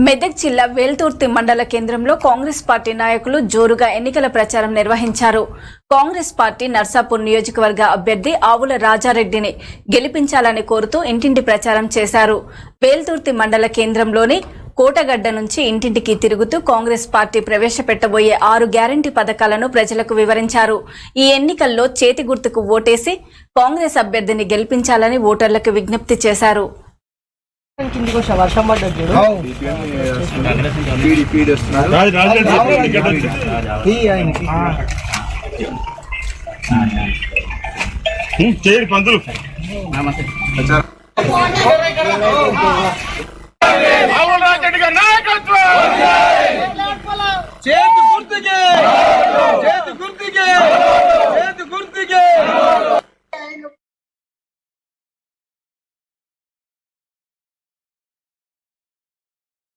మెదక్ జిల్లా వేల్తుర్తి మండల కేంద్రంలో కాంగ్రెస్ పార్టీ నాయకులు జోరుగా ఎన్నికల ప్రచారం నిర్వహించారు. కాంగ్రెస్ పార్టీ నర్సాపూర్ నియోజకవర్గ అభ్యర్థి ఆవుల రాజారెడ్డిని గెలిపించాలని కోరుతూ ఇంటింటి ప్రచారం చేశారు. వేల్తుర్తి మండల కేంద్రంలోని కోటగడ్డ నుంచి ఇంటింటికి తిరుగుతూ కాంగ్రెస్ పార్టీ ప్రవేశపెట్టబోయే 6 గ్యారంటీ పథకాలను ప్రజలకు వివరించారు. ఈ ఎన్నికల్లో చేతి గుర్తుకు ఓటేసి కాంగ్రెస్ అభ్యర్థిని గెలిపించాలని ఓటర్లకు విజ్ఞప్తి చేశారు. వర్షం పడ్డది పంతులు నమస్తే.